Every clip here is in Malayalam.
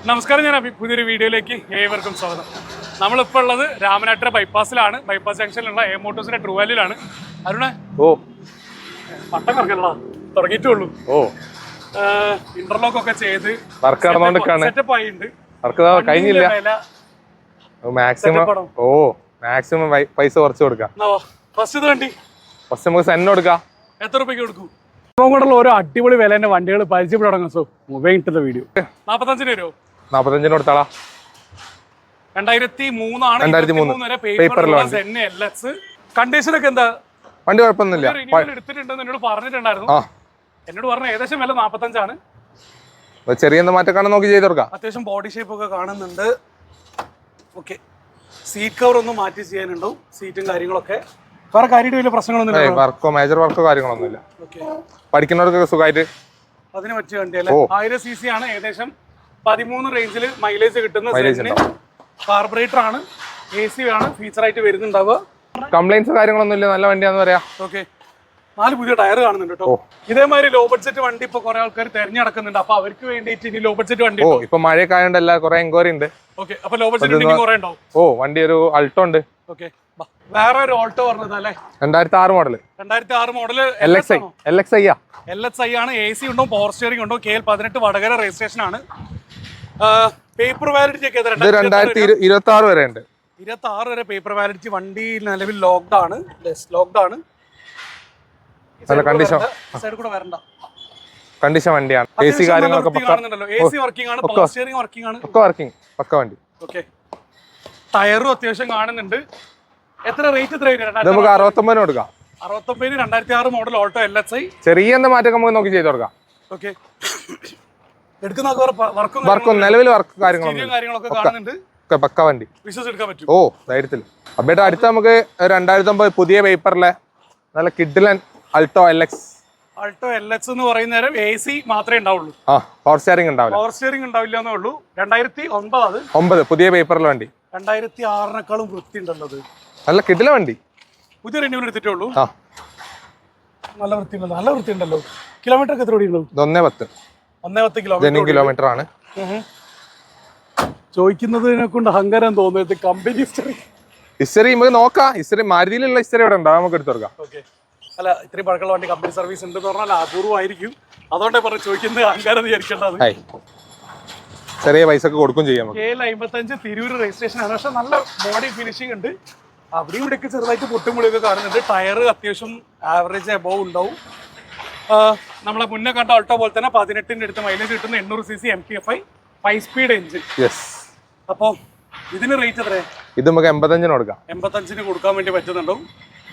നമസ്കാരം, ഞാൻ പുതിയൊരു വീഡിയോയിലേക്ക് ഏവർക്കും സ്വാഗതം. നമ്മളിപ്പോൾ ഉള്ളത് രാമനാട്ടുകര ബൈപ്പാസിലാണ്. ബൈപ്പാസ് ജംഗ്ഷനിലുള്ള എ മോട്ടോഴ്സിന്റെ ട്രൂ വാല്യൂലാണ്. അരുണേ, പട്ടം കറക്കല്ലോ, തുടങ്ങിയിട്ടുള്ളൂ. ഇന്റർലോക്ക് ഒക്കെ ചെയ്ത് സെറ്റപ്പ് ആയിട്ടുണ്ട്. മാക്സിമം പൈസ കുറച്ച് കൊടുക്കാം. ഫസ്റ്റ് ഇത് വണ്ടി ഫസ്റ്റ് നമുക്ക് സെൻ കൊടുക്കാം. എത്ര രൂപയ്ക്ക് കൊടുക്കും? കൊണ്ടുള്ള ഓരോ അടിപൊളി വിലേന്റെ വണ്ടികൾ പരിചയപ്പെട്ട് തുടങ്ങാം. സോ മൊബൈൽ വീഡിയോ 45 വരുമോ? 45 കൊടുത്താളാ. 2003 കണ്ടീഷനൊക്കെ എന്താ? വണ്ടി കുഴപ്പമൊന്നുമില്ല. എടുത്തിട്ടുണ്ടെന്ന് എന്നോട് പറഞ്ഞിട്ടുണ്ടായിരുന്നു. എന്നോട് പറഞ്ഞ ഏകദേശം വില 45 ആണ്. ചെറിയ മാറ്റക്കാണ് നോക്കി ചെയ്ത് കൊടുക്കാം. അത്യാവശ്യം ബോഡി ഷേപ്പ് ഒക്കെ കാണുന്നുണ്ട്. ഓക്കെ, സീറ്റ് കവർ ഒന്ന് മാറ്റി ചെയ്യാനുണ്ടോ? സീറ്റും കാര്യങ്ങളൊക്കെ വേറെ കാര്യമായിട്ട് വലിയ പ്രശ്നങ്ങളൊന്നും വർക്കോ മേജർ വർക്കോ കാര്യങ്ങളൊന്നുമില്ല. പഠിക്കുന്നവർക്കൊക്കെ സുഖമായിട്ട് അതിന് പറ്റിയ വണ്ടിയല്ലേ. 1000 cc ആണ്. ഏകദേശം 13 റേഞ്ചിൽ മൈലേജ് കിട്ടുന്ന കാർബറേറ്റർ ആണ്. AC ആണ് ഫീച്ചർ ആയിട്ട് വരുന്നുണ്ടാവുക. കംപ്ലൈന്റ്സ് കാര്യങ്ങളൊന്നും ഇല്ല. നല്ല വണ്ടിയാന്ന് പറയാം. ഓക്കെ, 4 പുതിയ ടയർ കാണുന്നുണ്ട് കേട്ടോ. ഇതേമാതിരി ലോ ബഡ്ജറ്റ് വണ്ടി ഇപ്പൊ കുറെ ആൾക്കാർ തെരഞ്ഞെടുക്കുന്നുണ്ട്. അപ്പൊ അവർക്ക് വേണ്ടിയിട്ട് ഇനി ലോ ബഡ്ജറ്റ് വണ്ടി ഇപ്പൊ മഴയൊക്കെ കുറെ എൻക്വയറി ഉണ്ട്. ഓക്കെ, അപ്പൊ ലോ ബഡ്ജറ്റ് കുറെ ഉണ്ടാവും. വണ്ടി ഒരു അൾട്ടോ ഉണ്ട്. ഓക്കെ, വേറെ ഒരു ഓൾട്ടോ പറഞ്ഞതല്ലേ? 2006 മോഡൽ. 2006 മോഡൽ LXi ആണ്. AC ഉണ്ടോ, പവർ സ്റ്റിയറിംഗ് ഉണ്ടോ. KL 18 വടകര രജിസ്ട്രേഷൻ ആണ്. പേപ്പർ വാലിഡിറ്റി ഒക്കെ 2026 വരെ ഉണ്ട്. 26 വരെ പേപ്പർ വാലിഡിറ്റി. വണ്ടി നിലവിൽ ലോക്ക്ഡ് ആണ്. കണ്ടീഷൻ വണ്ടിയാണ്. AC കാര്യങ്ങളൊക്കെ AC വർക്കിംഗ് ആണ്. പവർ സ്റ്റിയറിംഗ് വർക്കിംഗ് ആണ്. പക്ക വണ്ടി. ഓക്കെ, ടയറും അത്യാവശ്യം കാണുന്നുണ്ട്. എത്ര റേറ്റ്? നമുക്ക് 69 കൊടുക്കാം. 69 2006 മോഡൽ ഓൾട്ടോ LXi. ചെറിയ മാറ്റം നമുക്ക് നോക്കി ചെയ്ത് കൊടുക്കാം. ഓക്കെ, വർക്കും നിലവിൽ വർക്ക് കാര്യങ്ങളൊക്കെ കാണുന്നുണ്ട്. പക്ക വണ്ടി, വിശ്വസിച്ചെടുക്കാൻ പറ്റും. ധൈര്യത്തിൽ. അപ്പേട്ടാ അടുത്ത നമുക്ക് 2009 പുതിയ പേപ്പറിലെ നല്ല കിഡിലൻ അൾട്ടോ LX എന്ന് പറയുന്ന നേരം AC മാത്രമേ ഉണ്ടാവുള്ളൂ. പവർ സ്റ്റിയറിംഗ് ഉണ്ടാവില്ല. പവർ സ്റ്റിയറിംഗ് ഉണ്ടാവില്ല എന്നേ ഉള്ളൂ. 2009 അത് 9 പുതിയ പേപ്പറിലെ വണ്ടി. 2006 വൃത്തി ഉണ്ടല്ലോ. നല്ല കിഡിലൻ വണ്ടി. പുതിയ റിന്യൂവൽ എടുത്തിട്ടേ ഉള്ളൂ. നല്ല വൃത്തി ഉണ്ടല്ലോ. കിലോമീറ്റർ ഒക്കെ എത്ര ഓടിയുള്ളൂ? 110 കിലോമീറ്റർ ആണ്. ചോദിക്കുന്നതിനെ കൊണ്ട് അഹങ്കാരം തോന്നുന്നത്. കമ്പനി ഹിസ്റ്ററി നമുക്ക് നോക്കാം. ഹിസ്റ്ററി മാരുതിയിലുള്ള ഹിസ്റ്ററി ഇവിടെ ഉണ്ടാവും, നമുക്ക് എടുത്തു കൊടുക്കാം. ഓക്കെ, അല്ല ഇത്രയും പഴക്കമുള്ള വണ്ടി കമ്പനി സർവീസ് ഉണ്ടെന്ന് പറഞ്ഞാൽ അപൂർവമായിരിക്കും. അതുകൊണ്ടേ പറഞ്ഞു ചോദിക്കുന്നത് അഹങ്കാരം വിചാരിക്കേണ്ടത്. ചെറിയ പൈസ കൊടുക്കും ചെയ്യാം. KL 55 തിരൂർ രജിസ്ട്രേഷൻ ആണ്. പക്ഷെ നല്ല ബോഡി ഫിനിഷിംഗ് ഉണ്ട്. അവിടെയും ഇവിടെയൊക്കെ ചെറുതായിട്ട് പൊട്ടുമുളിയൊക്കെ കാണുന്നുണ്ട്. ടയർ അത്യാവശ്യം ആവറേജ് എബോവ് ഉണ്ടാവും. നമ്മളെ മുന്നേ കണ്ട ഓൾട്ടോ പോലെ തന്നെ 18ന്റെ അടുത്ത് മൈലേജ് കിട്ടുന്ന 800 cc MPFI 5 സ്പീഡ് എഞ്ചിൻ. അപ്പോൾ ഇതിന് റേറ്റ് എത്രയാ? ഇത് നമുക്ക് 85 കൊടുക്കാം. 85 കൊടുക്കാൻ വേണ്ടി പറ്റുന്നുണ്ടാവും.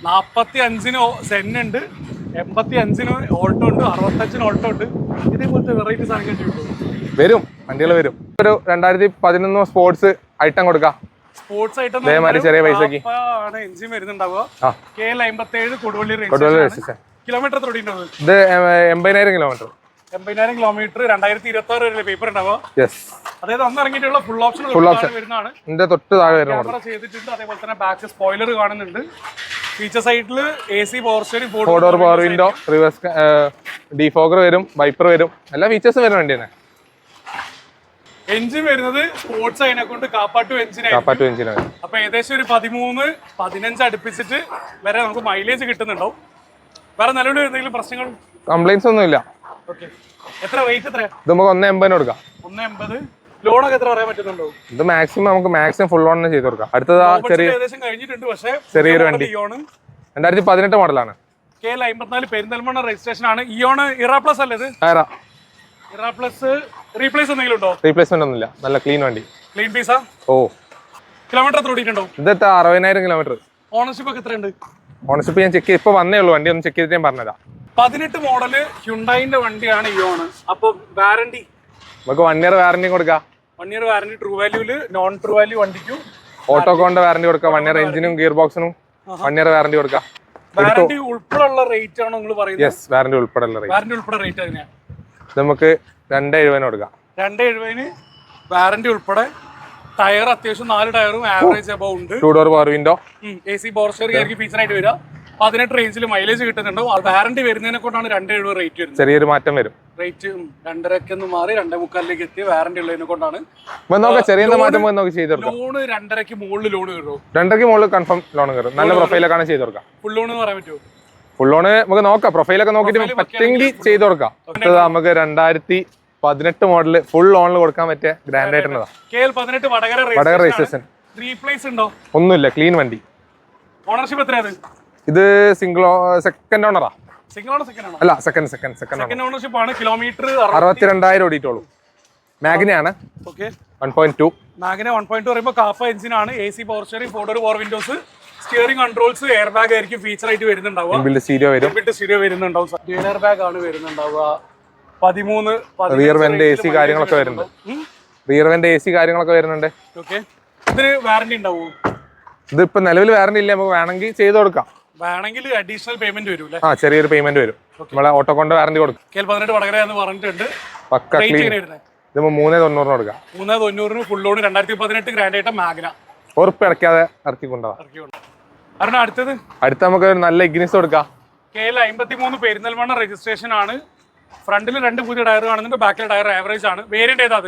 45 സെൻ ഉണ്ട്, 85 ഓൾട്ടോ ഉണ്ട്, 65 ഓൾട്ടോ ഉണ്ട്. ഇതേപോലത്തെ വെറൈറ്റി സാധനം വരും, വണ്ടികൾ വരും. ഒരു 2011 സ്പോർട്സ് ഐറ്റം കൊടുക്കാം. സ്പോർട്സ് ഐറ്റം ചെറിയ പൈസക്ക് എഞ്ചിൻ വരുന്നുണ്ടാവുക. KL 57 കൊടുവള്ളി കിലോമീറ്റർ എത്ര ഓടിയിട്ടുണ്ടാവും? ഇത് 80,000 കിലോമീറ്റർ. 80,000 കിലോമീറ്റർ. 2026 വരെ പേപ്പർ ഉണ്ടാവുക. അതായത് അന്ന് ഇറങ്ങിയിട്ടുള്ള ഫുൾ ഓപ്ഷൻ വരുന്നതാണ്. തൊട്ട് താഴെ ക്യാമറ ചെയ്തിട്ടുണ്ട്. അതേപോലെ തന്നെ ബാക്ക് സ്പോയിലർ കാണുന്നുണ്ട്. ഫീച്ചർ സൈഡിൽ AC power steering, 4 door power window, reverse defogger വരും, വൈപ്പർ വരും. എല്ലാ ഫീച്ചേഴ്സും വരുന്ന വണ്ടിയാണ്. എഞ്ചിൻ വരുന്നത് സ്പോർട്സ് അതിനെ കൊണ്ട് കാപ്പാട്ടു എഞ്ചിനാണ്. അപ്പൊ ഏകദേശം ഒരു 13-15 അടുപ്പിച്ചിട്ട് വരെ നമുക്ക് മൈലേജ് കിട്ടുന്നുണ്ടാവും. വേറെ നിലവിൽ എന്തെങ്കിലും പ്രശ്നങ്ങൾ കംപ്ലൈന്റ്സ് ഒന്നും ഇല്ല. എത്ര റേറ്റ്? എത്ര? ഇത് നമുക്ക് 180 കൊടുക്കാം. 180. ലോണൊക്കെ എത്ര പറയാൻ പറ്റുന്നുണ്ടോ? ഇത് മാക്സിമം ഫുൾ ഓൺ ചെയ്ത് കൊടുക്കാം. അടുത്തത് ഏകദേശം കഴിഞ്ഞിട്ടുണ്ട്. പക്ഷേ ചെറിയൊരു വണ്ടി 2018 മോഡലാണ്. KL 54 പെരിന്തൽമണ്ണ രജിസ്ട്രേഷൻ ആണ്. ഇയോൺ ഇറാ പ്ലസ് അല്ലേ ഇത്? ഇറാ പ്ലസ് റീപ്ലേസ് എന്തെങ്കിലും ഉണ്ടോ? റീപ്ലേസ്മെന്റ് ഒന്നുമില്ല. നല്ല ക്ലീൻ വണ്ടി. ക്ലീൻ പീസാ? കിലോമീറ്റർ എത്ര ഓടിയിട്ടുണ്ടോ? ഇത് 60,000 കിലോമീറ്റർ. ഓണർഷിപ്പ് ഒക്കെ എത്രയുണ്ട്? ഓണർഷിപ്പ് ഞാൻ ചെക്ക് ഇപ്പൊ വന്നേ ഉള്ളൂ. വണ്ടി ഒന്ന് ചെക്ക് ചെയ്തിട്ട് ഞാൻ പറഞ്ഞതാ. 18 മോഡല് ഹ്യുണ്ടായിന്റെ വണ്ടിയാണ് ഇയോൺ. അപ്പൊ വാറണ്ടി നമുക്ക് 1 ഇയർ വാറണ്ടി കൊടുക്കാം. 1 ഇയർ വാറണ്ടി ട്രൂ വാല്യൂല്. നോൺ ട്രൂ വാല്യൂ വണ്ടിക്കും ഓട്ടോകോണിന്റെ വാറണ്ടി കൊടുക്കാം. 1 ഇയർ എഞ്ചിനും ഗിയർ ബോക്സിനും 1 ഇയർ വാറണ്ടി കൊടുക്കാം. വാറണ്ടി ഉൾപ്പെടെയുള്ള റേറ്റ് ആണോ നിങ്ങൾ പറയുന്നത്? യെസ്, വാറണ്ടി ഉൾപ്പെടെയുള്ള റേറ്റ് എങ്ങനെയാണ്? നമുക്ക് 270 കൊടുക്കാം. 270 വാറണ്ടി ഉൾപ്പെടെ. ടയർ അത്യാവശ്യം 4 ടയറും ആവറേജ് എബോവ് ഉണ്ട്. 2 door power window, AC power steering ആയിരിക്കും ഫീച്ചർ ആയിട്ട് വരിക. 18 റേഞ്ചിൽ മൈലേജ് കിട്ടുന്നുണ്ടാവും. വാറണ്ടി വരുന്നതിനെ കൊണ്ടാണ് 2.70 റേറ്റ് വരുന്നത്. ചെറിയൊരു മാറ്റം വരും. റേറ്റ് 2.5 മാറി 2.75 എത്തി വാറണ്ടി ഉള്ളതിനെ കൊണ്ടാണ്. ചെറിയ മാറ്റം ചെയ്ത് കൊടുക്കാം. ലോണ് 2.5 മുകളിൽ ലോൺ കയറും. 2.5 മുകളിൽ കൺഫേം ലോൺ കയറും. നല്ല പ്രൊഫൈലൊക്കെ ചെയ്ത് കൊടുക്കാം. ഫുൾ ലോൺ എന്ന് പറയാൻ പറ്റുമോ? ഫുൾ ലോണ് നമുക്ക് നോക്കാം. പ്രൊഫൈലൊക്കെ നോക്കിയിട്ട് പറ്റെങ്കിൽ ചെയ്ത് കൊടുക്കാം. നമുക്ക് 2018 മോഡല് ഫുൾ ലോണിൽ കൊടുക്കാൻ പറ്റിയ ഗ്രാൻഡ് ആയിട്ടുള്ളതാ. KL18 Vadakara registration. റീപ്ലേസ് ഉണ്ടോ? ഒന്നുമില്ല, ക്ലീൻ വണ്ടി. ഓണർഷിപ്പ് എത്രയാണ്? ഇത് സെക്കൻഡ് ഓണറാ. സിംഗിൾ ഓണർ സെക്കൻഡ് ആണോ? അല്ല, സെക്കൻഡ് ഓണർഷിപ്പ് ആണ്. കിലോമീറ്റർ 62,000 ഓടിയിട്ടുള്ളൂ. മാഗ്നയാണ്. ഓക്കെ, 1.2. മാഗ്ന 1.2 പറയുമ്പോൾ കാഫ എഞ്ചിനാണ്. AC power steering, 4 door power windows, steering controls, air bag ആയിരിക്കും ഫീച്ചർ ആയിട്ട് വരുന്നുണ്ടാവുക. ഇൻബിൽറ്റ് സ്റ്റീരിയോ വരും. സ്റ്റീരിയോ വരുന്നുണ്ടാവും. എയർ ബാഗ് ആണ് വരുന്നുണ്ടാവുക. 13 റിയർ വെന്റ് AC കാര്യങ്ങളൊക്കെ വരുന്നുണ്ട്. റിയർ വെന്റ് AC കാര്യങ്ങളൊക്കെ വരുന്നുണ്ട്. ഓക്കെ, ഇതിന് വാറണ്ടി ഉണ്ടാവും? ഇതിപ്പോ നിലവിൽ വാറണ്ടി ഇല്ല. നമുക്ക് വേണമെങ്കിൽ ചെയ്ത് കൊടുക്കാം. വേണമെങ്കിൽ അഡീഷണൽ പേയ്മെന്റ് വരും. ചെറിയൊരു പേയ്മെന്റ് വരും. നമ്മളെ ഓട്ടോ കൊണ്ട് വാറണ്ടി കൊടുക്കും. KL18 വടകര എന്ന് പറഞ്ഞിട്ടുണ്ട്. പക്ക ക്ലീൻ. ഇത് 3,90 കൊടുക്കാം. 3,90 ഫുൾ ലോൺ 2018 ഗ്രാൻഡ് ആയിട്ട് മാഗ്ന. ഉറപ്പ് ഇറക്കാതെ ഇറക്കി കൊണ്ടുപോകാം. അടുത്ത നമുക്ക് ഒരു നല്ല ഇഗ്നിസ് കൊടുക്കാം. KL53 പെരിന്തൽമണ്ണ രജിസ്ട്രേഷൻ ആണ്. ഫ്രണ്ടിൽ 2 പുതിയ ടയർ കാണുന്നുണ്ട്. ബാക്കിലെ ടയർ ആവറേജ് ആണ്. വേരിയന്റ് ഏതാ?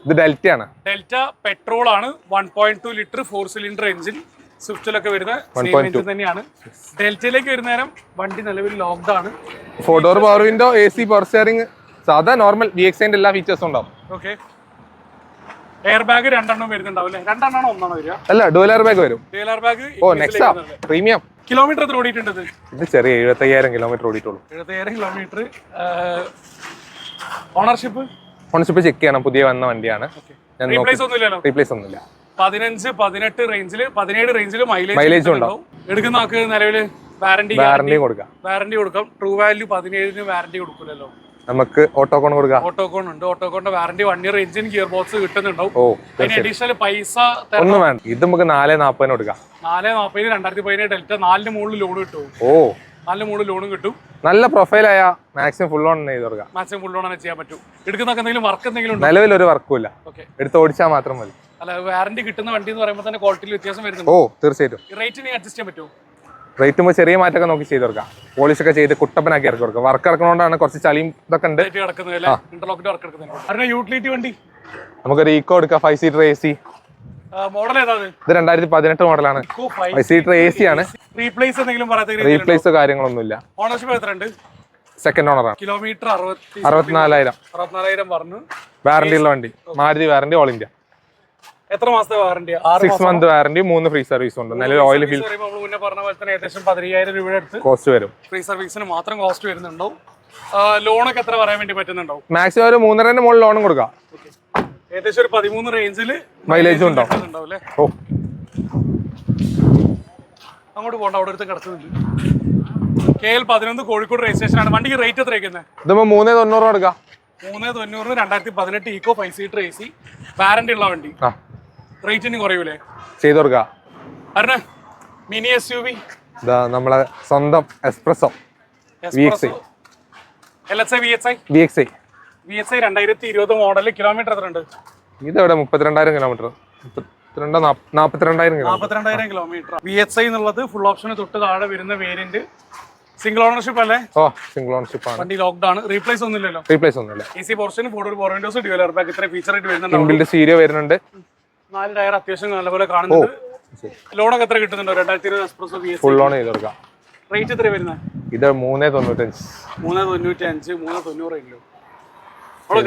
ഇത് ഡെൽറ്റ ആണ്. ഡെൽറ്റ പെട്രോൾ ആണ്. 1.2 ലിറ്റർ 4 സിലിണ്ടർ എഞ്ചിൻ. സ്വിഫ്റ്റിലൊക്കെ വരുന്ന എഞ്ചിൻ തന്നെയാണ്. ഡെൽറ്റയിലേക്ക് വരുന്ന നേരം വണ്ടി നിലവിൽ ലോക്ക്ഡ് ആണ്. 4 door power window, AC power steering, സാധാ നോർമൽ VXIന്റെ എല്ലാ ഫീച്ചേഴ്സും ഉണ്ടാവും. ഓക്കെ, എയർ ബാഗ് 2 എണ്ണം വരുന്നുണ്ടാവും അല്ലേ? 2 എണ്ണമാണോ 1 ആണോ വരിക? അല്ല, ഡുവൽ എയർ ബാഗ് വരും. Dual air bag. നെക്സാ premium. Kilometre എത്ര ഓടിയിട്ടുണ്ട്? ഇത് ചെറിയ 75,000 കിലോമീറ്റർ ഓടിയിട്ടുള്ളൂ. 75,000 കിലോമീറ്റർ. ഓണർഷിപ്പ് ചെക്ക് ചെയ്യണം. പുതിയ വന്ന വണ്ടിയാണ്. റീപ്ലേസ് ഒന്നുമില്ല. 15, 18 റേഞ്ചിൽ, 17 റേഞ്ചിൽ മൈലേജ് ഉണ്ടാവും. എടുക്കുന്ന ആൾക്ക് നിലവിൽ വാറണ്ടി കൊടുക്കാം. ട്രൂ വാല്യൂ 17 വാറണ്ടി കൊടുക്കില്ലല്ലോ. നമുക്ക് ഓട്ടോകോൺ കൊടുക്കാം. ഓട്ടോകോൺ ഉണ്ട്. ഓട്ടോകോണിന്റെ warranty 1 year engine gear box കിട്ടുന്നുണ്ടാവും. അതിന് അഡീഷണൽ പൈസ ഒന്നും വേണ്ട. ഇത് നമുക്ക് 4,40 കൊടുക്കാം. 4,40 2017 ഡെൽറ്റ 4 മുകളിൽ ലോൺ കിട്ടും. 4 മുകളിൽ ലോണും കിട്ടും. നല്ല പ്രൊഫൈലായ മാക്സിമം ഫുൾ ഓൺ ചെയ്ത് കൊടുക്കാം. മാക്സിമം ഫുൾ ഓൺ ചെയ്യാൻ പറ്റും. എടുക്കുന്ന എന്തെങ്കിലും വർക്ക് എന്തെങ്കിലും നിലവിൽ ഒരു വർക്കും ഇല്ല. എടുത്ത് ഓടിച്ചാൽ മാത്രം മതി. അല്ല, വാറണ്ടി കിട്ടുന്ന വണ്ടി എന്ന് പറയുമ്പോൾ തന്നെ ക്വാളിറ്റിയിൽ വ്യത്യാസം വരുന്നുണ്ട്. തീർച്ചയായിട്ടും. റേറ്റിന് അഡ്ജസ്റ്റ് ചെയ്യാൻ പറ്റും. റേറ്റ് ചെറിയ മാറ്റമൊക്കെ നോക്കി ചെയ്ത് കൊടുക്കാം. പോളിഷ് ഒക്കെ ചെയ്ത് കുട്ടപ്പനാക്കി ഇറക്കി കൊടുക്കാം. വർക്ക് ഇറക്കണോണ്ടാണ് കുറച്ച് ചളിയും ഇതൊക്കെ ഉണ്ട്. യൂട്ടിലിറ്റി വണ്ടി നമുക്കൊരു ഈക്കോ എടുക്കാം. 5 സീറ്റർ AC. മോഡൽ ഏതാണ്? ഇത് 2018 മോഡലാണ്. 5 സീറ്റർ AC ആണ്. റീപ്ലേസ് കാര്യങ്ങളൊന്നുമില്ല. ഓണർഷിപ്പ് എത്രയുണ്ട്? സെക്കൻഡ് ഓണറാണ്. കിലോമീറ്റർ 64,000 പറഞ്ഞു. വാറണ്ടി ഉള്ള വണ്ടി. Maruti warranty, all India. എത്ര മാസത്തെ warranty? 6 month warranty, 3 free service ഉണ്ട്. നിലവിൽ ഓയിൽ ഫിൽ മുന്നേ പറഞ്ഞ പോലെ തന്നെ ഏകദേശം 15,000 രൂപയുടെ അടുത്ത് കോസ്റ്റ് വരും. ഫ്രീ സർവീസിന് മാത്രം കോസ്റ്റ് വരുന്നുണ്ടാവും. ലോണൊക്കെ എത്ര പറയാൻ വേണ്ടി പറ്റുന്നുണ്ടാവും? മാക്സിമം ഒരു 3.5 മുകളിൽ ലോണും കൊടുക്കാം. ഏകദേശം ഒരു 13 റേഞ്ചിൽ മൈലേജും ഉണ്ടാവും. അങ്ങോട്ട് പോകണ്ട, അവിടെ അടുത്ത് കിടക്കുന്നുണ്ട്. KL11 കോഴിക്കോട് രജിസ്ട്രേഷൻ ആണ്. വണ്ടിക്ക് റേറ്റ് എത്ര വയ്ക്കുന്നത്? ഇതിപ്പോ 3,90 കൊടുക്കാം. 3,90 2018 ഈക്കോ 5 സീറ്റർ AC വാറണ്ടി ഉള്ള വണ്ടി. റേറ്റിന് കുറയൂലേ? ചെയ്ത് കൊടുക്കാം. മിനി SUV നമ്മളെ സ്വന്തം എക്സ്പ്രസോ VXI 2020 മോഡൽ. കിലോമീറ്റർ എത്ര ഉണ്ട്? ഇതെവിടെ 32,000 കിലോമീറ്റർ. 42,000 കിലോമീറ്റർ. VXI എന്നുള്ളത് ഫുൾ ഓപ്ഷന് തൊട്ട് താഴെ വരുന്ന വേരിയന്റ്. സിംഗിൾ ഓണർഷിപ്പ് അല്ലേ? സിംഗിൾ ഓണർഷിപ്പ് ആണ്. വണ്ടി ലോക്ക്ഡ് ആണ്. റീപ്ലേസ് ഒന്നുമില്ലല്ലോ? AC portion, 4 door power Windows, dual air bag, ഇത്ര ഫീച്ചർ ആയിട്ട് വരുന്നുണ്ട്. ഇൻബിൽറ്റ് സ്റ്റീരിയോ വരുന്നുണ്ട്. 4 ടയർ അത്യാവശ്യം നല്ലപോലെ കാണുന്നുണ്ട്. ലോണൊക്കെ എത്ര കിട്ടുന്നുണ്ടോ? 2020 എക്സ്പ്രസ് ഫുൾ ലോൺ ചെയ്ത് കൊടുക്കാം. റേറ്റ് എത്ര വരുന്നത്? ഇത് 3,95. 3,95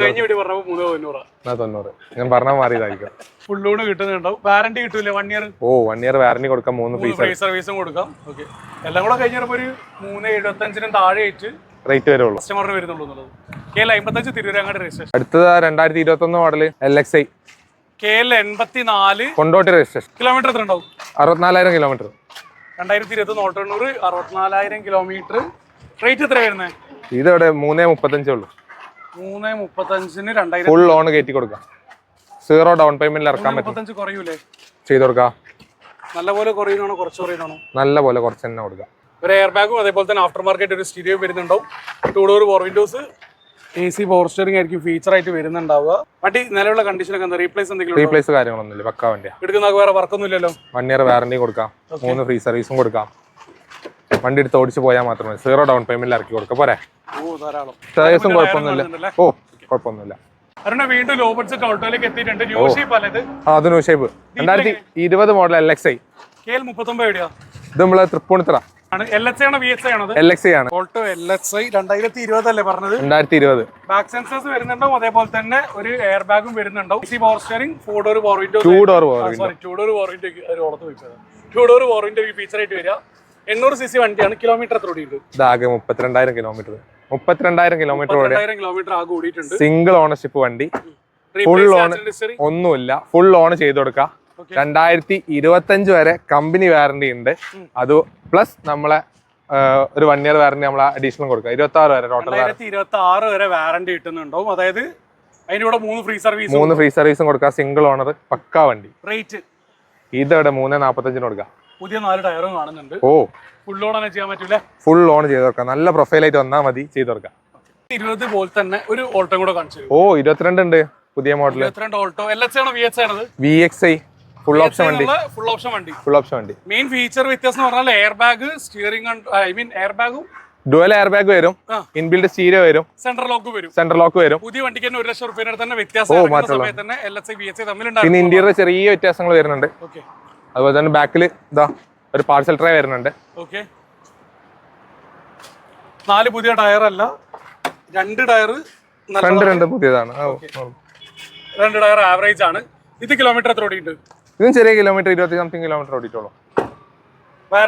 കഴിഞ്ഞ വീഡിയോ പറഞ്ഞപ്പോൾ 3,90. ഞാൻ പറഞ്ഞാൽ മാറിയതായിരിക്കും. ഫുൾ ലോൺ കിട്ടുന്നുണ്ടാവും. വാറണ്ടി കിട്ടൂലേ? 1 ഇയർ. 1 ഇയർ വാറണ്ടി കൊടുക്കാം. 3 ഫ്രീ സർവീസും കൊടുക്കാം. ഓക്കെ, എല്ലാം കൂടെ കഴിഞ്ഞപ്പോൾ ഒരു 3,75 താഴെ ആയിട്ട് റേറ്റ് വരുള്ളൂ. കസ്റ്റമറിന് വരുന്നുള്ളൂ എന്നുള്ളത്. KL55 Tirurangadi registration. അടുത്തത് 2021 model LXI. KL84 Kondotty registration. Kilometre എത്ര ഉണ്ടാവും? 64,000 കിലോമീറ്റർ. 2021 ഓട്ടോണ്ണൂറ് 64,000 കിലോമീറ്റർ. റേറ്റ് എത്ര വരുന്നത്? ഇതവിടെ 3,35 ഉള്ളൂ. 3,35 2000 ഫുൾ ലോൺ കയറ്റി കൊടുക്കാം. 0 ഡൗൺ പേയ്മെന്റിൽ ഇറക്കാൻ പറ്റും. 35 കുറയൂലേ? ചെയ്ത് കൊടുക്കാം. നല്ലപോലെ കുറയുന്നതാണോ കുറച്ച് കുറയുന്നതാണോ? നല്ല പോലെ കുറച്ച് തന്നെ കൊടുക്കാം. ഒരു എയർ ബാഗും അതേപോലെ തന്നെ ആഫ്റ്റർ മാർക്കറ്റ് ഒരു സ്റ്റീരിയോ വരുന്നുണ്ടാവും. 2 door power windows, AC power steering ആയിരിക്കും ഫീച്ചർ ആയിട്ട് വരുന്നുണ്ടാവുക. വണ്ടി നിലവിലുള്ള കണ്ടീഷനൊക്കെ എന്താ? റീപ്ലേസ് കാര്യങ്ങളൊന്നുമില്ല. പക്കാ വണ്ടിയാണ്. എടുക്കുന്ന വേറെ വർക്കൊന്നും ഇല്ലല്ലോ. 1 ഇയർ വാറണ്ടി കൊടുക്കാം. 3 ഫ്രീ സർവീസും കൊടുക്കാം. വണ്ടി എടുത്ത് ഓടിച്ച് പോയാൽ മാത്രമേ 0 ഡൗൺ പേയ്മെന്റിൽ ഇറക്കി കൊടുക്കുക പോരെ. ഓ ധാരാളം. ടയേഴ്സും കുഴപ്പമൊന്നുമില്ല. ഓ കുഴപ്പമൊന്നുമില്ല. അരുണ വീണ്ടും ലോ ബഡ്ജറ്റ് ഓൾട്ടോയിലേക്ക് എത്തിയിട്ടുണ്ട്. ന്യൂ ഷേപ്പ് അല്ലേ ഇത്? അത് new shape 2020 model LXi. KL 39 എവിടെയാ? ഇത് നമ്മള് തൃപ്പൂണിത്തറ ആണ്. LXi ആണോ VXi ആണോ? LXi ആണ്. ഓൾട്ടോ LXi 2020 അല്ലേ പറഞ്ഞത്? 2020. ബാക്ക് സെൻസേഴ്സ് വരുന്നുണ്ടാവും, അതേപോലെ തന്നെ ഒരു എയർ ബാഗും വരുന്നുണ്ടാവും. AC power steering, 4 door power window, 2 door power window, 2 door power window ഒരു ഓളത്ത് വെച്ചത്. 2 ഡോർ പവർ വിൻഡോ ഫീച്ചർ ആയിട്ട് വരിക. 800cc വണ്ടിയാണ്. കിലോമീറ്റർ എത്ര ഓടിയിട്ടുണ്ട്? ഇതാകെ 32,000 കിലോമീറ്റർ. 32,000 കിലോമീറ്റർ ആകെ ഓടിയിട്ടുണ്ട്. സിംഗിൾ ഓണർഷിപ്പ് വണ്ടി, ഫുൾ ഓൺ ഒന്നുമില്ല, ഫുൾ ഓൺ ചെയ്ത് കൊടുക്കാം. 2025 വരെ കമ്പനി വാറന്റി ഉണ്ട്. അത് പ്ലസ് നമ്മളെ ഒരു 1 ഇയർ വാറന്റി നമ്മൾ അഡീഷണൽ കൊടുക്കാം. 26 വരെ ടോട്ടൽ 2026 വരെ വാറന്റി കിട്ടുന്നുണ്ടാവും. അതായത് അതിന്റെ കൂടെ 3 ഫ്രീ സർവീസും കൊടുക്കാം. സിംഗിൾ ഓണർ പക്കാ വണ്ടി. റേറ്റ് ഇതവിടെ 345 കൊടുക്കാം. പുതിയ 4 ടയറും കാണുന്നുണ്ട്. ഓ ഫുൾ ഓൺ ആണ് ചെയ്യാൻ പറ്റൂല? ഫുൾ ഓൺ ചെയ്ത് കൊടുക്കാം. നല്ല പ്രൊഫൈലായിട്ട് വന്നാൽ മതി, ചെയ്ത് കൊടുക്കാം. 20 പോലെ തന്നെ ഒരു ഓൾട്ടോ കൂടെ കാണിച്ചു. ഓ 22 ഉണ്ട് പുതിയ മോഡൽ. 22 ഓൾട്ടോ. LXi ആണോ VXi ആണോ? VXi ഫുൾ ഓപ്ഷൻ വണ്ടി. ഫുൾ ഓപ്ഷൻ വണ്ടി. മെയിൻ ഫീച്ചർ വ്യത്യാസം എന്ന് പറഞ്ഞാൽ എയർ ബാഗ്, സ്റ്റിയറിംഗ്, എയർ ബാഗും ഡുവൽ എയർ ബാഗ് വരും, ഇൻബിൽഡ് സ്റ്റീരിയോ വരും, സെൻട്രൽ ലോക്ക് വരും. പുതിയ വണ്ടിക്ക് തന്നെ 1 ലക്ഷം രൂപ തന്നെ വ്യത്യാസം. LXi VXi തമ്മിലുണ്ടാവും. പിന്നെ ഇന്റീരിയർ ചെറിയ വ്യത്യാസങ്ങൾ വരുന്നുണ്ട്. അതുപോലെ തന്നെ ബാക്കിൽ ഇതാ ഒരു പാർസൽ ട്രേ വരുന്നുണ്ട്. 4 പുതിയ ടയർ അല്ല, 2 ടയർ പുതിയതാണ്. 2 ടയർ ആവറേജ് ആണ്. ഇത് കിലോമീറ്റർ എത്ര ഓടിയിട്ടുണ്ട്? ഇതും ചെറിയ കിലോമീറ്റർ 20-something കിലോമീറ്റർ ഓടിയിട്ടുള്ളൂ.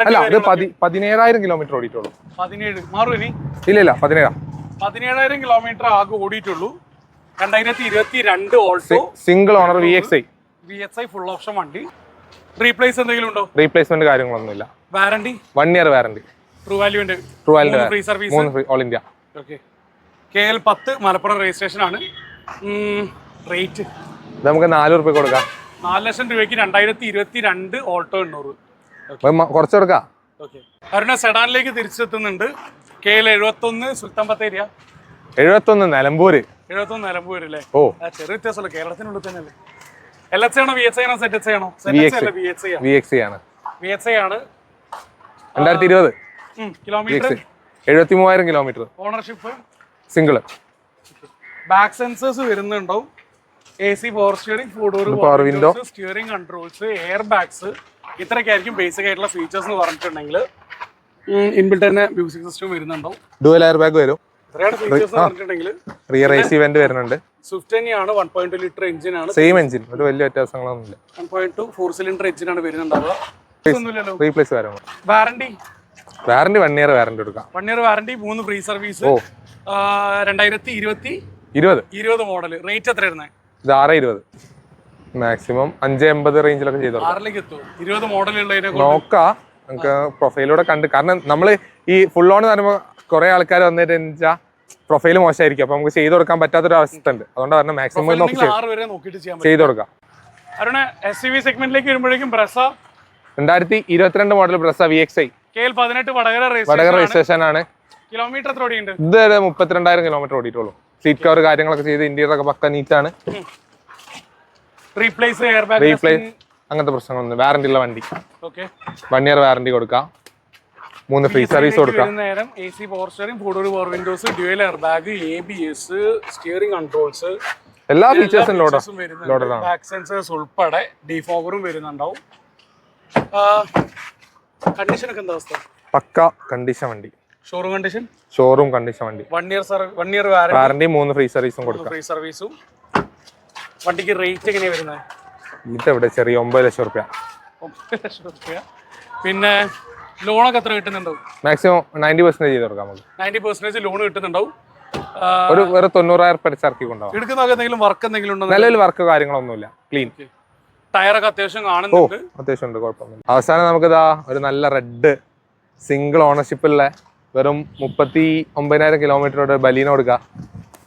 അല്ല അത് 17,000 കിലോമീറ്റർ ഓടിയിട്ടുള്ളൂ. 17 മാറും ഇനി? ഇല്ല 17,000 കിലോമീറ്റർ ആകെ ഓടിയിട്ടുള്ളൂ. 2022 Alto single owner VXi full option വണ്ടി. റീപ്ലേസ് എന്തെങ്കിലും ഉണ്ടോ? റീപ്ലേസ്മെന്റ് കാര്യങ്ങളൊന്നുമില്ല. Warranty 1 year warranty. ട്രൂ വാല്യൂന്റെ free service, 3 all India. KL 10 Malappuram registration ആണ്. റേറ്റ് നമുക്ക് 4 രൂപ കൊടുക്കാം. 4 ലക്ഷം രൂപയ്ക്ക് 2022 ഓൾട്ടോ 800. കുറച്ച് കൊടുക്കാം. അരുണ സെഡാനിലേക്ക് തിരിച്ചെത്തുന്നുണ്ട്. KL 71 സുൽത്താൻ ബത്തേരിയ. 71 നിലമ്പൂര്. 71 നിലമ്പൂര് അല്ലേ? ഓ ചെറിയ വ്യത്യാസമല്ലോ, കേരളത്തിനുള്ളിൽ തന്നെ അല്ലേ? LXi ആണോ VXi ആണോ ZXi ആണോ? VXi ആണ്. 2020. Kilometre 73,000 kilometre. Ownership single. Back sensors വരുന്നുണ്ടാവും. AC power steering, 4 door power window, steering controls, air bags, ഇത്രയൊക്കെ ആയിരിക്കും ബേസിക് ആയിട്ടുള്ള ഫീച്ചേഴ്സ് എന്ന് പറഞ്ഞിട്ടുണ്ടെങ്കിൽ. ഇൻബിൽറ്റ് തന്നെ മ്യൂസിക് സിസ്റ്റം വരുന്നുണ്ടാവും. ഡുവൽ എയർ ബാഗ് വരും. ഇത്രയാണ് ഫീച്ചേഴ്സ് പറഞ്ഞിട്ടുണ്ടെങ്കിൽ. റിയർ AC വെന്റ് വരുന്നുണ്ട്. സ്വിഫ്റ്റ് തന്നെയാണ്. 1.2 ലിറ്റർ എഞ്ചിൻ ആണ്. സെയിം എഞ്ചിൻ, ഒരു വലിയ വ്യത്യാസങ്ങളൊന്നുമില്ല. 1.2 4 സിലിണ്ടർ എഞ്ചിൻ ആണ് വരുന്നുണ്ടാവുക. റീപ്ലേസ് കാര്യങ്ങൾ. വാറന്റി 1 ഇയർ വാറന്റി കൊടുക്കാം. 1 year warranty, 3 free service. 2020 model. Rate എത്രയായിരുന്നു? ഇത് 620. മാക്സിമം 580 റേഞ്ചിലൊക്കെ ചെയ്തു. 6ലേക്ക് എത്തും. 20 മോഡൽ നോക്കാം നമുക്ക് പ്രൊഫൈലൂടെ കണ്ട്. കാരണം നമ്മള് ഈ ഫുൾ ഓൺ പറയുമ്പോൾ കുറെ ആൾക്കാർ വന്നിട്ട് വെച്ചാൽ പ്രൊഫൈൽ മോശമായിരിക്കും. അപ്പൊ നമുക്ക് ചെയ്ത് കൊടുക്കാൻ പറ്റാത്തൊരു അവസ്ഥ ഉണ്ട്. അതുകൊണ്ട് പറഞ്ഞാൽ മാക്സിമം ചെയ്ത് കൊടുക്കാം. അരുണ SUV സെഗ്മെന്റിലേക്ക് വരുമ്പോഴേക്കും Brezza 2022 model Brezza VXi KL 18 Vadakara registration ആണ്. കിലോമീറ്റർ എത്ര ഓടിയുണ്ട്? ഇത് 32,000 കിലോമീറ്റർ ഓടിയിട്ടുള്ളൂ. സീറ്റ് കവർ കാര്യങ്ങളൊക്കെ ചെയ്ത് ഇന്റീരിയർ ഒക്കെ പക്ക നീറ്റാണ്. റീപ്ലേസ് അങ്ങനത്തെ പ്രശ്നങ്ങളൊന്നും. വാറന്റി ഉള്ള വണ്ടി. 1 ഇയർ വാറന്റി കൊടുക്കാം. 3 ഫ്രീ സർവീസ് കൊടുക്കാം. AC power steering, 4 door power Windows, dual air bag, ABS, steering controls, എല്ലാ ഫീച്ചേഴ്സും ലോഡഡ് ആണ്. ബാക്ക് സെൻസേഴ്സ് ഉൾപ്പെടെ ഡിഫോഗറും വരുന്നുണ്ടാവും. കണ്ടീഷൻ ഒക്കെ എന്താ അവസ്ഥ? പക്ക കണ്ടീഷൻ വണ്ടി. ഷോറൂം കണ്ടീഷൻ വണ്ടി. 1 ഇയർ വാറന്റി, 3 ഫ്രീ സർവീസും കൊടുക്കാം. വണ്ടിക്ക് റേറ്റ് എങ്ങനെയാ വരുന്നത്? ഇതെവിടെ ചെറിയ 9 ലക്ഷം രൂപ. പിന്നെ ലോണൊക്കെ എത്ര കിട്ടുന്നുണ്ടാവും? മാക്സിമം 90% ചെയ്ത് കൊടുക്കാം. 90% ലോൺ കിട്ടുന്നുണ്ടാവും. ഒരു 90,000 ഇറക്കി കൊണ്ടാവും. എടുക്കുന്ന എന്തെങ്കിലും വർക്ക് എന്തെങ്കിലും ഉണ്ടോ? നിലവിൽ വർക്ക് കാര്യങ്ങളൊന്നുമില്ല. ക്ലീൻ. ടയറൊക്കെ അത്യാവശ്യം കാണുന്നുണ്ട്. അത്യാവശ്യം ഉണ്ട്, കുഴപ്പമൊന്നുമില്ല. അവസാനം നമുക്കിതാ ഒരു നല്ല റെഡ് സിംഗിൾ ഓണർഷിപ്പുള്ള വെറും 39,000 കിലോമീറ്ററോട് ബലീനോ കൊടുക്കാം.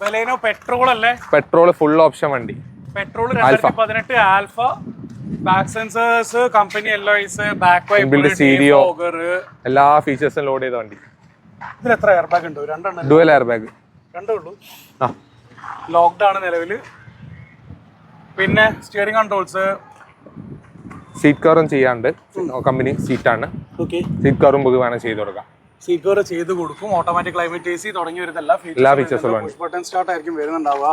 ബലേനോ പെട്രോൾ അല്ലേ? പെട്രോൾ ഫുൾ ഓപ്ഷൻ വണ്ടി. Petrol 2018 alpha. Back sensors, company LOIs, back wiper, stereo, എല്ലാ ഫീച്ചേഴ്സും ലോഡ് ചെയ്ത വണ്ടി. ഇതിൽ എത്ര എയർ ബാഗ് ഉണ്ട്? 2 ഡുവൽ എയർ ബാഗ്. 2 ഉള്ളൂ. ലോക്ക്ഡ് ആണ് നിലവില്. പിന്നെ സ്റ്റിയറിംഗ് കൺട്രോൾസ്, സീറ്റ് കവറും ചെയ്യാണ്ട് കമ്പനി സീറ്റാണ്. ഓക്കെ. സീറ്റ് കവറും പുതിയ വേണം ചെയ്ത് കൊടുക്കാം. സീറ്റ് കവർ ചെയ്ത് കൊടുക്കും. ഓട്ടോമാറ്റിക് ക്ലൈമറ്റ് AC തുടങ്ങി വരുന്ന എല്ലാ ഫീച്ചേഴ്സും പുഷ് ബട്ടൺ സ്റ്റാർട്ട് ആയിരിക്കും വരുന്നുണ്ടാവുക.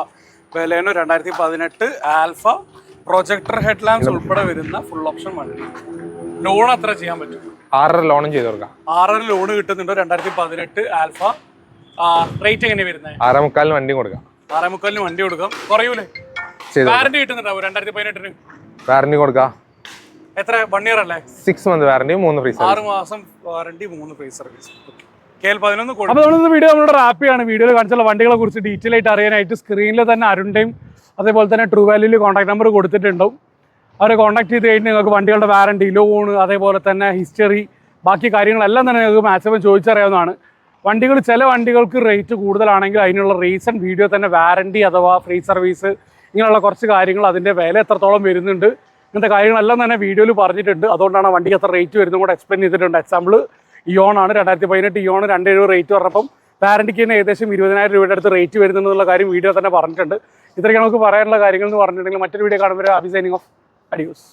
Baleno 2018 alpha projector head lamps ഉൾപ്പെടെ വരുന്ന ഫുൾ ഓപ്ഷൻ വണ്ടി. ലോൺ അത്ര ചെയ്യാൻ പറ്റും. 6.5 ലോണും ചെയ്ത് കൊടുക്കാം. 6.5 ലോണ് കിട്ടുന്നുണ്ട് 2018 ആൽഫ. റേറ്റ് എങ്ങനെയാണ് വരുന്നത്? 6.25 വണ്ടിയും കൊടുക്കാം. 6.25 വണ്ടി കൊടുക്കാം. കുറയൂലേ? വാറന്റി കിട്ടുന്നുണ്ടാവും 2018? വാറന്റി കൊടുക്കാം. എത്ര? 1 ഇയർ അല്ലേ? 6 മന്ത് വാറന്റി, 3 ഫ്രീ സർവീസ്. 6 മാസം വാറന്റി, 3 ഫ്രീ സർവീസ്. KL11. അപ്പോൾ നമ്മളിന്ന് വീഡിയോ നമ്മുടെ റാപ്പിയാണ്. വീഡിയോയിൽ കാണിച്ചുള്ള വണ്ടികളെ കുറിച്ച് ഡീറ്റെയിൽ ആയിട്ട് അറിയാനായിട്ട് സ്ക്രീനിൽ തന്നെ അരുണിൻ്റെയും അതേപോലെ തന്നെ ട്രൂ വാല്യൂയിൽ കോൺടാക്ട് നമ്പർ കൊടുത്തിട്ടുണ്ടാവും. അവരെ കോൺടാക്ട് ചെയ്ത് കഴിഞ്ഞാൽ നിങ്ങൾക്ക് വണ്ടികളുടെ വാറന്റി, ലോണ്, അതേപോലെ തന്നെ ഹിസ്റ്ററി, ബാക്കി കാര്യങ്ങളെല്ലാം തന്നെ നിങ്ങൾക്ക് മാക്സിമം ചോദിച്ചറിയാവുന്നതാണ്. വണ്ടികൾ ചില വണ്ടികൾക്ക് റേറ്റ് കൂടുതലാണെങ്കിൽ അതിനുള്ള റീസൺ വീഡിയോ തന്നെ വാറന്റി അഥവാ ഫ്രീ സർവീസ് ഇങ്ങനെയുള്ള കുറച്ച് കാര്യങ്ങൾ, അതിൻ്റെ വില എത്രത്തോളം വരുന്നുണ്ട്, ഇങ്ങനത്തെ കാര്യങ്ങളെല്ലാം തന്നെ വീഡിയോയിൽ പറഞ്ഞിട്ടുണ്ട്. അതുകൊണ്ടാണ് വണ്ടിക്ക് എത്ര റേറ്റ് വരുന്നതും കൂടെ എക്സ്പ്ലെയിൻ ചെയ്തിട്ടുണ്ട്. എക്സാമ്പിൾ ഇയോൺ ആണ്, 2018 ഇയോൺ 270 റേറ്റ് പറഞ്ഞപ്പം വാറന്റിക്ക് തന്നെ ഏകദേശം 20,000 രൂപയുടെ അടുത്ത് റേറ്റ് വരുന്നുള്ള കാര്യം വീഡിയോ തന്നെ പറഞ്ഞിട്ടുണ്ട്. ഇത്രയൊക്കെ നമുക്ക് പറയാനുള്ള കാര്യങ്ങൾ എന്ന് പറഞ്ഞിട്ടുണ്ടെങ്കിൽ മറ്റൊരു വീഡിയോ കാണുമ്പോൾ അബി സൈനിങ് ഓഫ്. അഡിയോസ്.